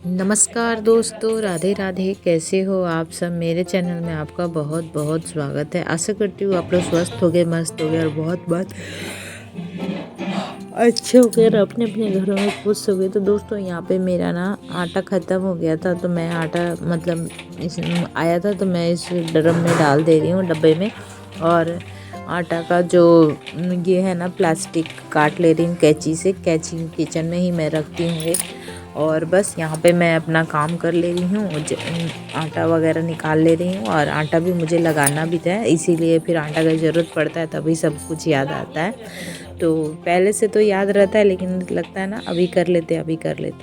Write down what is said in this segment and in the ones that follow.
नमस्कार दोस्तों, राधे राधे। कैसे हो आप सब। मेरे चैनल में आपका बहुत बहुत स्वागत है। आशा करती हूँ आप लोग स्वस्थ हो गए, मस्त हो गए और बहुत बहुत अच्छे हो गए और अपने अपने घरों में खुश हो गए। तो दोस्तों यहाँ पे मेरा ना आटा ख़त्म हो गया था, तो मैं आटा मतलब इस आया था तो मैं इस ड्रम में डाल दे रही हूँ, डब्बे में। और आटा का जो ये है ना प्लास्टिक काट ले रही हूँ कैंची से। कैंची किचन में ही मैं रखती हूँ एक। और बस यहाँ पे मैं अपना काम कर ले रही हूँ, आटा वगैरह निकाल ले रही हूँ। और आटा भी मुझे लगाना भी था, इसीलिए फिर आटा की ज़रूरत पड़ता है, तभी सब कुछ याद आता है। तो पहले से तो याद रहता है, लेकिन लगता है ना अभी कर लेते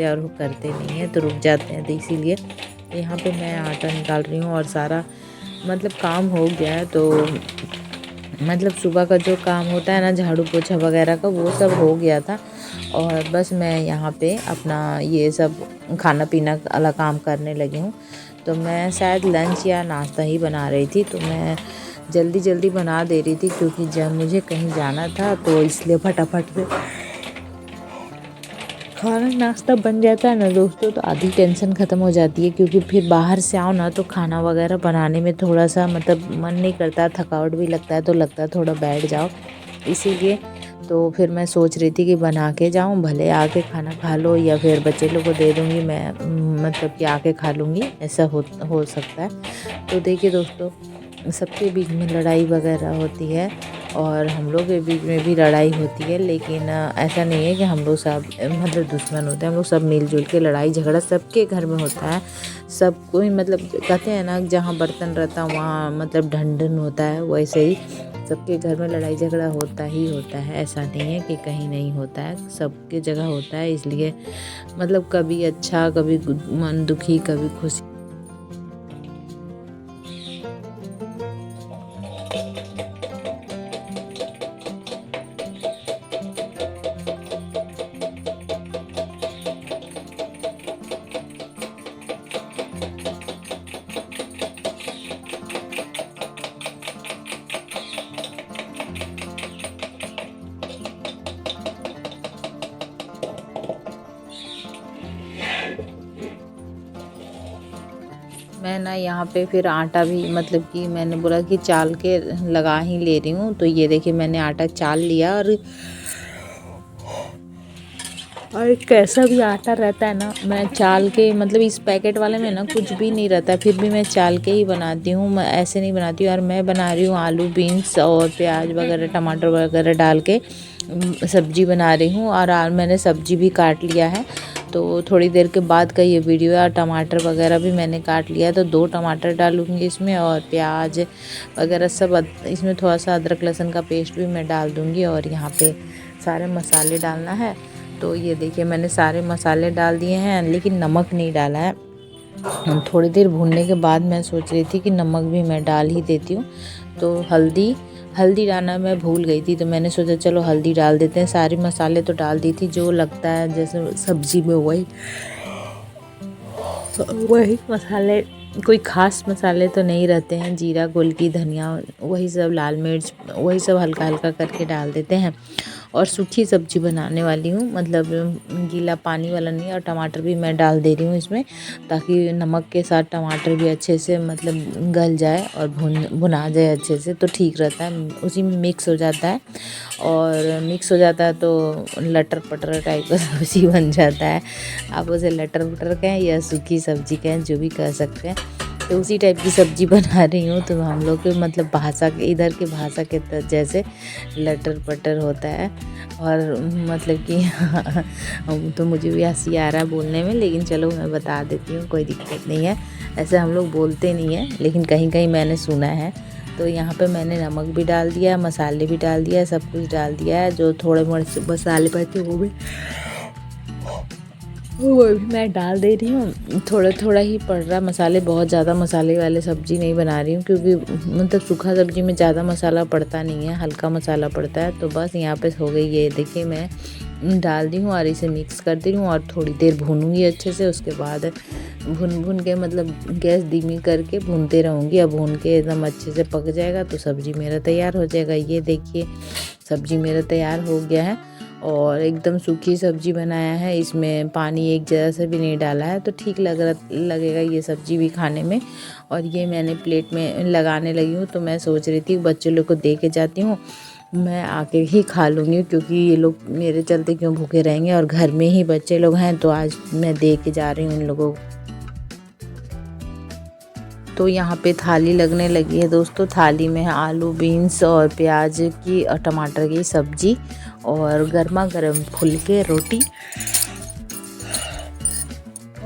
और वो करते नहीं हैं तो रुक जाते हैं। तो इसीलिए यहाँ पे मैं आटा निकाल रही हूँ और सारा मतलब काम हो गया है। तो मतलब सुबह का जो काम होता है ना, झाड़ू पोछा वगैरह का, वो सब हो गया था। और बस मैं यहाँ पे अपना ये सब खाना पीना वाला काम करने लगी हूँ। तो मैं शायद लंच या नाश्ता ही बना रही थी, तो मैं जल्दी जल्दी बना दे रही थी क्योंकि जब मुझे कहीं जाना था तो इसलिए फटाफट से खाना नाश्ता बन जाता है ना दोस्तों, तो आधी टेंशन ख़त्म हो जाती है। क्योंकि फिर बाहर से आओ ना तो खाना वगैरह बनाने में थोड़ा सा मतलब मन नहीं करता, थकावट भी लगता है, तो लगता है थोड़ा बैठ जाओ। इसीलिए तो फिर मैं सोच रही थी कि बना के जाऊं, भले आके खाना खा लो या फिर बच्चे लोग को दे दूंगी मैं, मतलब कि आके खा लूँगी, ऐसा हो सकता है। तो देखिए दोस्तों, सबके बीच में लड़ाई वगैरह होती है और हम लोग के बीच में भी लड़ाई होती है, लेकिन ऐसा नहीं है कि हम लोग सब मतलब दुश्मन होते हैं। हम लोग सब मिलजुल के, लड़ाई झगड़ा सबके घर में होता है। सब कोई मतलब कहते हैं ना, जहाँ बर्तन रहता है वहाँ मतलब ढंढन होता है, वैसे ही सबके घर में लड़ाई झगड़ा होता ही होता है। ऐसा नहीं है कि कहीं नहीं होता है, सबके जगह होता है। इसलिए मतलब कभी अच्छा, कभी मन दुखी, कभी खुशी। मैं ना यहाँ पे फिर आटा भी मतलब कि मैंने बोला कि चाल के लगा ही ले रही हूँ। तो ये देखिए मैंने आटा चाल लिया। और कैसा भी आटा रहता है ना, मैं चाल के मतलब इस पैकेट वाले में ना कुछ भी नहीं रहता, फिर भी मैं चाल के ही बनाती हूँ। मैं ऐसे नहीं बनाती हूँ। और मैं बना रही हूँ आलू बीन्स और प्याज वगैरह टमाटर वगैरह डाल के सब्जी बना रही हूँ। और मैंने सब्जी भी काट लिया है। तो थोड़ी देर के बाद का ये वीडियो है। टमाटर वगैरह भी मैंने काट लिया, तो 2 टमाटर डालूँगी इसमें और प्याज वगैरह सब। इसमें थोड़ा सा अदरक लहसुन का पेस्ट भी मैं डाल दूँगी। और यहाँ पे सारे मसाले डालना है। तो ये देखिए मैंने सारे मसाले डाल दिए हैं, लेकिन नमक नहीं डाला है। थोड़ी देर भूनने के बाद मैं सोच रही थी कि नमक भी मैं डाल ही देती हूँ। तो हल्दी डालना मैं भूल गई थी, तो मैंने सोचा चलो हल्दी डाल देते हैं। सारे मसाले तो डाल दी थी जो लगता है जैसे सब्जी में, वही मसाले। कोई ख़ास मसाले तो नहीं रहते हैं, जीरा गोलकी धनिया वही सब, लाल मिर्च वही सब हल्का हल्का करके डाल देते हैं। और सूखी सब्जी बनाने वाली हूँ, मतलब गीला पानी वाला नहीं। और टमाटर भी मैं डाल दे रही हूँ इसमें, ताकि नमक के साथ टमाटर भी अच्छे से मतलब गल जाए और भुना जाए अच्छे से, तो ठीक रहता है, उसी में मिक्स हो जाता है। और मिक्स हो जाता है तो लटर पटर टाइप का सब्ज़ी बन जाता है। आप उसे लटर पटर कहें या सूखी सब्ज़ी कहें, जो भी कह सकते हैं। तो उसी टाइप की सब्ज़ी बना रही हूँ। तो हम लोग के मतलब भाषा के, इधर के भाषा के जैसे लटर पटर होता है। और मतलब कि तो मुझे भी हंसी आ रहा है बोलने में, लेकिन चलो मैं बता देती हूँ, कोई दिक्कत नहीं है। ऐसे हम लोग बोलते नहीं हैं, लेकिन कहीं कहीं मैंने सुना है। तो यहाँ पे मैंने नमक भी डाल दिया, मसाले भी डाल दिया, सब कुछ डाल दिया है। जो थोड़े मोड़े मसाले पड़ते वो भी मैं डाल दे रही हूँ। थोड़ा थोड़ा ही पड़ रहा मसाले, बहुत ज़्यादा मसाले वाले सब्ज़ी नहीं बना रही हूँ, क्योंकि मतलब सूखा सब्ज़ी में ज़्यादा मसाला पड़ता नहीं है, हल्का मसाला पड़ता है। तो बस यहाँ पे हो गई, ये देखिए मैं डाल दी हूँ और इसे मिक्स कर दे रही हूँ और थोड़ी देर भूनूंगी अच्छे से। उसके बाद भून के मतलब गैस धीमी करके भूनते रहूँगी। अब भून के एकदम अच्छे से पक जाएगा तो सब्ज़ी मेरा तैयार हो जाएगा। ये देखिए सब्ज़ी मेरा तैयार हो गया है। और एकदम सूखी सब्जी बनाया है, इसमें पानी एक जरा सा भी नहीं डाला है, तो ठीक लगेगा ये सब्जी भी खाने में। और ये मैंने प्लेट में लगाने लगी हूँ, तो मैं सोच रही थी बच्चों लोग को दे के जाती हूँ, मैं आके ही खा लूँगी, क्योंकि ये लोग मेरे चलते क्यों भूखे रहेंगे, और घर में ही बच्चे लोग हैं, तो आज मैं दे के जा रही हूँ इन लोगों को। तो यहाँ पे थाली लगने लगी है दोस्तों। थाली में है आलू, बीन्स और प्याज की और टमाटर की सब्जी और गर्मा गर्म फुलके रोटी,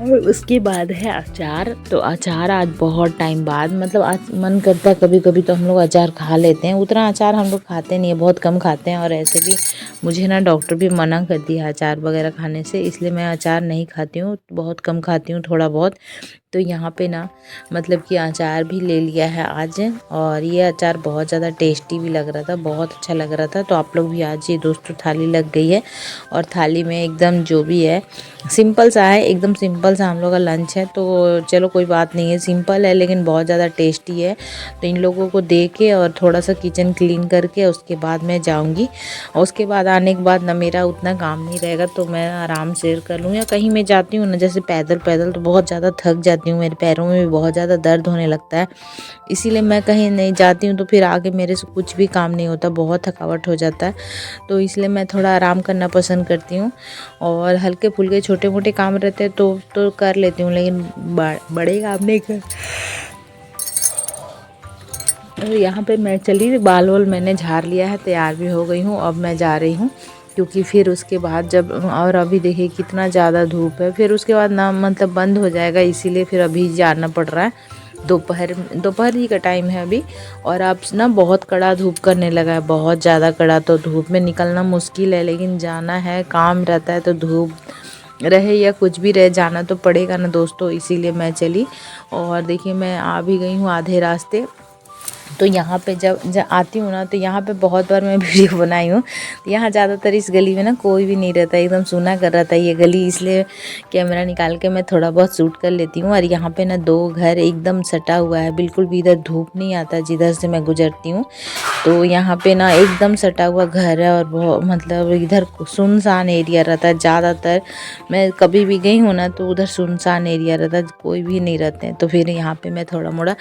और उसके बाद है अचार। तो अचार आज बहुत टाइम बाद, मतलब आज मन करता है, कभी कभी तो हम लोग अचार खा लेते हैं। उतना अचार हम लोग खाते नहीं है, बहुत कम खाते हैं। और ऐसे भी मुझे ना डॉक्टर भी मना कर दिया अचार वगैरह खाने से, इसलिए मैं अचार नहीं खाती हूँ, बहुत कम खाती हूँ, थोड़ा बहुत। तो यहाँ पे ना मतलब कि अचार भी ले लिया है आज, और ये अचार बहुत ज़्यादा टेस्टी भी लग रहा था, बहुत अच्छा लग रहा था। तो आप लोग भी आज ये दोस्तों थाली लग गई है, और थाली में एकदम जो भी है सिंपल सा है, एकदम सिंपल सा हम लोग का लंच है। तो चलो कोई बात नहीं है, सिंपल है लेकिन बहुत ज़्यादा टेस्टी है। तो इन लोगों को दे के और थोड़ा सा किचन क्लीन करके उसके बाद मैं जाऊँगी, और उसके बाद आने के बाद ना मेरा उतना काम नहीं रहेगा, तो मैं आराम से कर लूँ। या कहीं मैं जाती हूँ ना, जैसे पैदल पैदल, तो बहुत ज़्यादा थक जाती हूँ, मेरे पैरों में भी बहुत ज़्यादा दर्द होने लगता है, इसीलिए मैं कहीं नहीं जाती हूँ। तो फिर आगे मेरे से कुछ भी काम नहीं होता, बहुत थकावट हो जाता है, तो इसलिए मैं थोड़ा आराम करना पसंद करती हूँ। और हल्के फुल्के छोटे मोटे काम रहते हैं तो कर लेती हूँ, लेकिन बड़े काम नहीं कर। तो यहाँ पे मैं चली, बाल वाल मैंने झाड़ लिया है, तैयार भी हो गई हूँ, अब मैं जा रही हूँ, क्योंकि फिर उसके बाद जब, और अभी देखिए कितना ज़्यादा धूप है, फिर उसके बाद ना मतलब बंद हो जाएगा, इसीलिए फिर अभी जाना पड़ रहा है। दोपहर ही का टाइम है अभी, और अब ना बहुत कड़ा धूप करने लगा है, बहुत ज़्यादा कड़ा। तो धूप में निकलना मुश्किल है, लेकिन जाना है, काम रहता है, तो धूप रहे या कुछ भी रहे, जाना तो पड़ेगा ना दोस्तों, इसीलिए मैं चली। और देखिए मैं आ भी गई हूँ आधे रास्ते। तो यहाँ पे जब आती हूँ ना, तो यहाँ पे बहुत बार मैं वीडियो बनाई हूँ। तो यहाँ ज़्यादातर इस गली में ना कोई भी नहीं रहता, एकदम सूना कर रहा था ये गली, इसलिए कैमरा निकाल के मैं थोड़ा बहुत शूट कर लेती हूँ। और यहाँ पे ना 2 घर एकदम सटा हुआ है, बिल्कुल भी इधर धूप नहीं आता जिधर से मैं गुजरती हूँ। तो यहाँ पे ना एकदम सटा हुआ घर है, और बहुत मतलब इधर सुनसान एरिया रहता है ज़्यादातर। मैं कभी भी गई हूँ ना, तो उधर सुनसान एरिया रहता है, कोई भी नहीं रहते हैं। तो फिर यहाँ पे मैं थोड़ा मोड़ा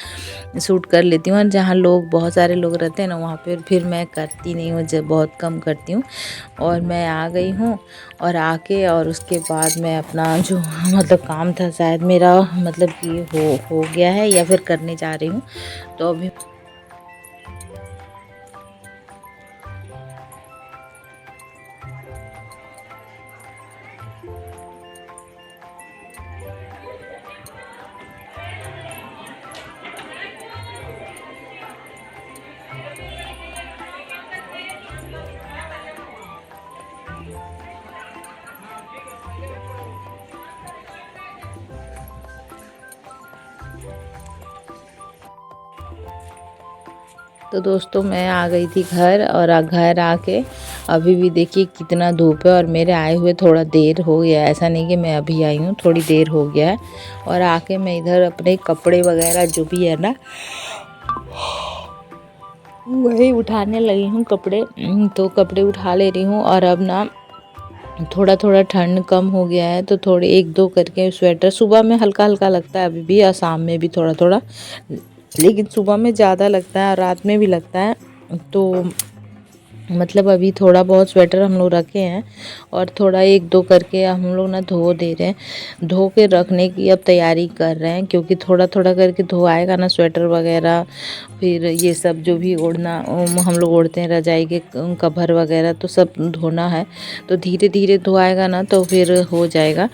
शूट कर लेती हूँ, और जहाँ लोग बहुत सारे लोग रहते हैं ना, वहाँ पर फिर मैं करती नहीं हूँ, जब बहुत कम करती हूँ। और मैं आ गई हूँ, और आके और उसके बाद मैं अपना जो मतलब काम था, शायद मेरा मतलब कि हो गया है या फिर करने जा रही हूँ। तो अभी तो दोस्तों मैं आ गई थी घर, और घर आके अभी भी देखिए कितना धूप है, और मेरे आए हुए थोड़ा देर हो गया है, ऐसा नहीं कि मैं अभी आई हूँ, थोड़ी देर हो गया है। और आके मैं इधर अपने कपड़े वगैरह जो भी है ना, वही उठाने लगी हूँ कपड़े। तो कपड़े उठा ले रही हूँ, और अब ना थोड़ा थोड़ा ठंड कम हो गया है, तो थोड़े 1-2 करके स्वेटर, सुबह में हल्का हल्का लगता है अभी भी, और शाम में भी थोड़ा थोड़ा, लेकिन सुबह में ज़्यादा लगता है और रात में भी लगता है। तो मतलब अभी थोड़ा बहुत स्वेटर हम लोग रखे हैं, और थोड़ा 1-2 करके हम लोग ना धो दे रहे हैं, धो के रखने की अब तैयारी कर रहे हैं, क्योंकि थोड़ा थोड़ा करके धो आएगा ना स्वेटर वगैरह, फिर ये सब जो भी ओढ़ना हम लोग ओढ़ते हैं, रजाई के कवर वगैरह, तो सब धोना है। तो धीरे धीरे धोआएगा ना, तो फिर हो जाएगा,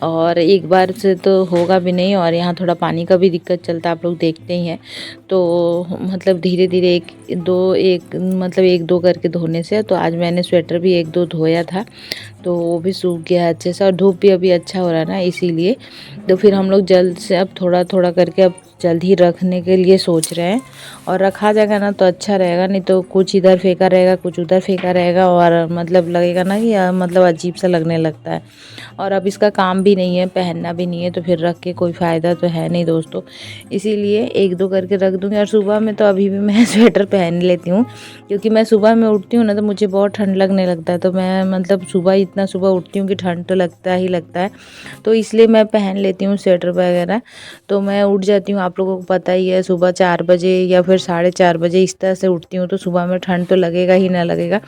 और एक बार से तो होगा भी नहीं। और यहाँ थोड़ा पानी का भी दिक्कत चलता है, आप लोग देखते ही हैं। तो मतलब धीरे धीरे एक मतलब 1-2 करके धोने से, तो आज मैंने स्वेटर भी 1-2 धोया था, तो वो भी सूख गया है अच्छे से, और धूप भी अभी अच्छा हो रहा है ना, इसीलिए। तो फिर हम लोग जल्द से अब थोड़ा थोड़ा करके अब जल्द ही रखने के लिए सोच रहे हैं। और रखा जाएगा ना तो अच्छा रहेगा, नहीं तो कुछ इधर फेंका रहेगा, कुछ उधर फेंका रहेगा और मतलब लगेगा ना कि मतलब अजीब सा लगने लगता है। और अब इसका काम भी नहीं है, पहनना भी नहीं है, तो फिर रख के कोई फ़ायदा तो है नहीं दोस्तों। इसीलिए एक दो करके रख दूँगी। और सुबह में तो अभी भी मैं स्वेटर पहन लेती हूँ, क्योंकि मैं सुबह में उठती हूँ ना तो मुझे बहुत ठंड लगने लगता है। तो मैं मतलब इतना सुबह उठती हूँ कि ठंड तो लगता ही लगता है, तो इसलिए मैं पहन लेती हूँ स्वेटर वगैरह। तो मैं उठ जाती हूँ, आप लोगों को पता ही है, सुबह 4 बजे या फिर 4:30 बजे इस तरह से उठती हूँ। तो सुबह में ठंड तो लगेगा ही ना लगेगा।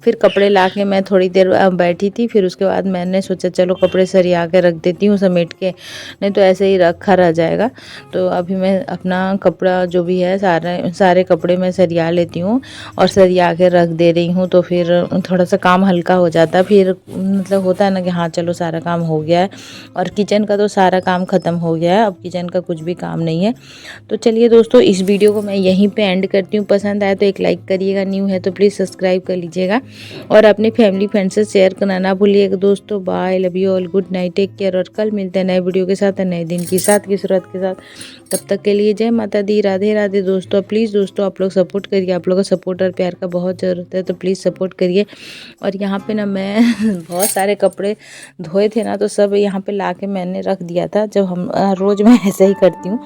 फिर कपड़े ला के मैं थोड़ी देर बैठी थी, फिर उसके बाद मैंने सोचा चलो कपड़े सरिया के रख देती हूँ समेट के, नहीं तो ऐसे ही रखा रह जाएगा। तो अभी मैं अपना कपड़ा जो भी है सारे कपड़े मैं सरिया लेती हूँ और सरिया के रख दे रही हूँ। तो फिर थोड़ा सा काम हल्का हो जाता है, फिर मतलब होता है ना कि हाँ चलो सारा काम हो गया है। और किचन का तो सारा काम ख़त्म हो गया है, अब किचन का कुछ भी काम नहीं है। तो चलिए दोस्तों, इस वीडियो को मैं यहीं पे एंड करती हूँ। पसंद आए तो एक लाइक करिएगा, न्यू है तो प्लीज़ सब्सक्राइब कर लीजिएगा और अपनी फैमिली फ्रेंड से शेयर करना ना भूलिएगा दोस्तों। Bye, love you all, good night, take care. और कल मिलते हैं नए वीडियो के साथ, नए दिन की साथ की शुरुआत के साथ। तब तक के लिए जय माता दी, राधे राधे दोस्तों। प्लीज़ दोस्तों आप लोग सपोर्ट करिए, आप लोगों का सपोर्ट और प्यार का बहुत ज़रूरत है, तो प्लीज़ सपोर्ट करिए। और यहाँ पे ना मैं बहुत सारे कपड़े धोए थे ना, तो सब यहाँ पे ला के मैंने रख दिया था। जब हम रोज़ मैं ऐसे ही करती हूँ,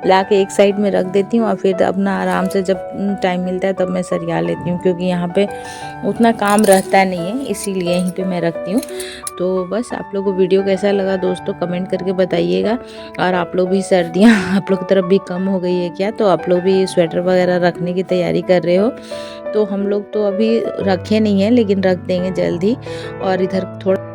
ला के एक साइड में रख देती हूँ और फिर अपना आराम से जब टाइम मिलता है तब मैं सरिया लेती हूँ, क्योंकि यहाँ पे उतना काम रहता नहीं है, इसीलिए यहीं पे मैं रखती हूँ। तो बस आप लोग को वीडियो कैसा लगा दोस्तों कमेंट करके बताइएगा। और आप लोग भी सर्दियाँ आप लोग की तरफ भी कम हो गई है क्या, तो आप लोग भी स्वेटर वगैरह रखने की तैयारी कर रहे हो? तो हम लोग तो अभी रखे नहीं है, लेकिन रख देंगे जल्दी। और इधर थोड़ा